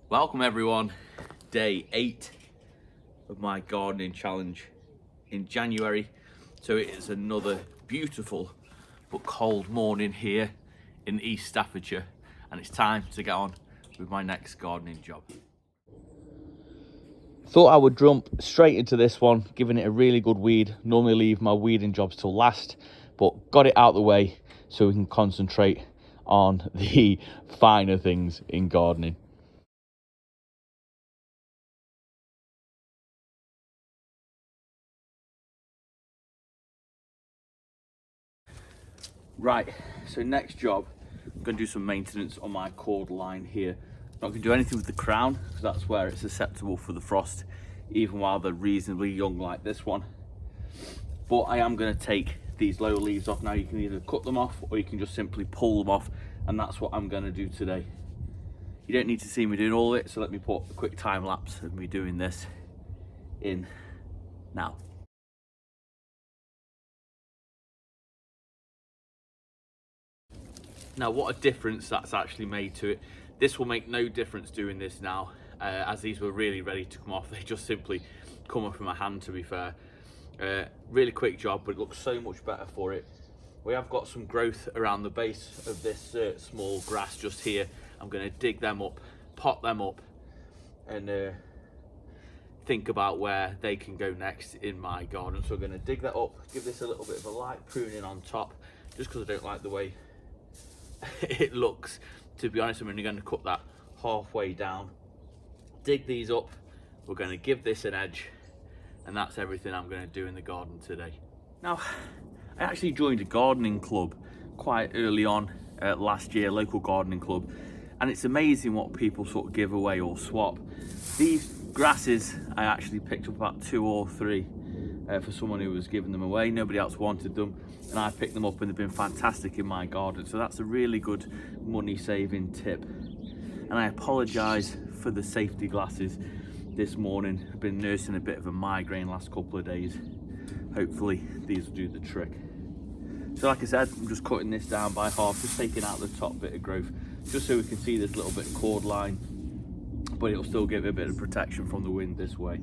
Welcome everyone, day 8 of my gardening challenge in January. So it is another beautiful but cold morning here in East Staffordshire, and it's time to get on with my next gardening job. Thought I would jump straight into this one, giving it a really good weed. Normally leave my weeding jobs till last, but got it out of the way so we can concentrate on the finer things in gardening. Right, so next job, I'm going to do some maintenance on my Cordyline here. Not going to do anything with the crown, because that's where it's susceptible for the frost, even while they're reasonably young like this one. But I am going to take these lower leaves off now. You can either cut them off, or you can just simply pull them off, and that's what I'm going to do today. You don't need to see me doing all of it, so let me put a quick time lapse of me doing this in now. Now, what a difference that's actually made to it. This will make no difference doing this now, as these were really ready to come off. They just simply come off from my hand, to be fair. Really quick job, but it looks so much better for it. We have got some growth around the base of this small grass just here. I'm going to dig them up, pot them up, and think about where they can go next in my garden. So we're going to dig that up, give this a little bit of a light pruning on top, just because I don't like the way it looks. To be honest, I'm only going to cut that halfway down, dig these up. We're going to give this an edge, and that's everything I'm going to do in the garden today. Now, I actually joined a gardening club quite early on last year, local gardening club, and it's amazing what people sort of give away or swap. These grasses I actually picked up about 2 or 3 for someone who was giving them away. Nobody else wanted them, and I picked them up, and they've been fantastic in my garden. So that's a really good money saving tip. And I apologise for the safety glasses this morning. I've been nursing a bit of a migraine last couple of days. Hopefully these will do the trick. So like I said, I'm just cutting this down by half, just taking out the top bit of growth, just so we can see this little bit of cord line, but it'll still give it a bit of protection from the wind this way.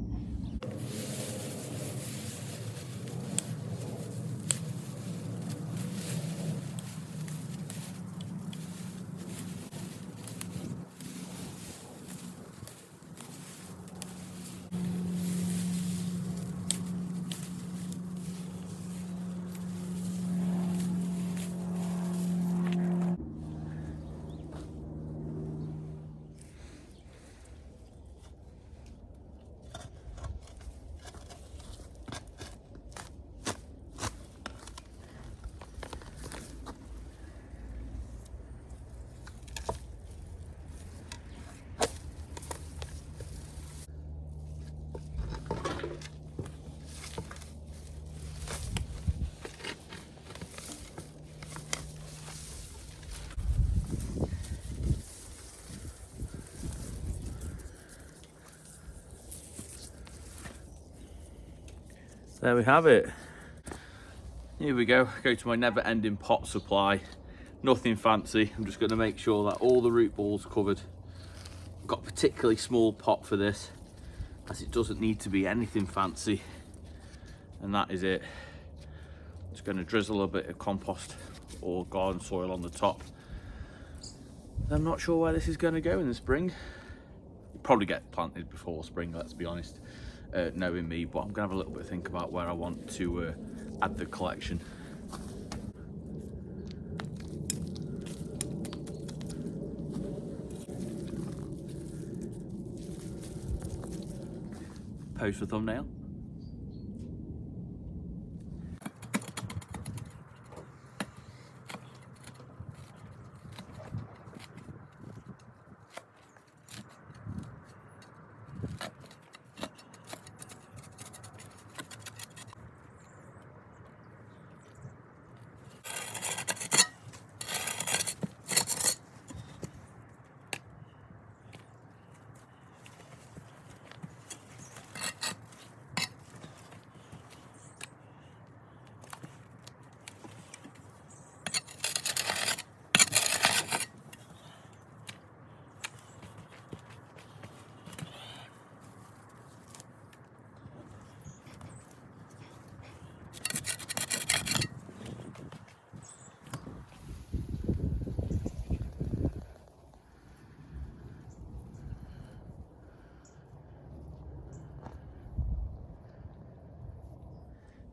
There we have it. Here we go. Go to my never-ending pot supply. Nothing fancy. I'm just going to make sure that all the root balls are covered. I've got a particularly small pot for this, as it doesn't need to be anything fancy. And that is it. Just going to drizzle a bit of compost or garden soil on the top. I'm not sure where this is going to go in the spring. It'll probably get planted before spring, let's be honest. Knowing me, but I'm gonna have a little bit of think about where I want to add the collection. Pose for thumbnail.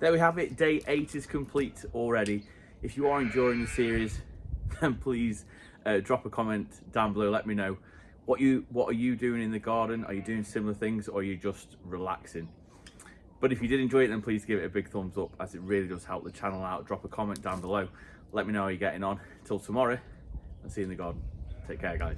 there we have it. Day 8 is complete already. If you are enjoying the series, then please drop a comment down below. Let me know what are you doing in the garden. Are you doing similar things, or are you just relaxing? But if you did enjoy it, then please give it a big thumbs up, as it really does help the channel out. Drop a comment down below. Let me know how you're getting on. Till tomorrow, I'll see you in the garden. Take care, guys.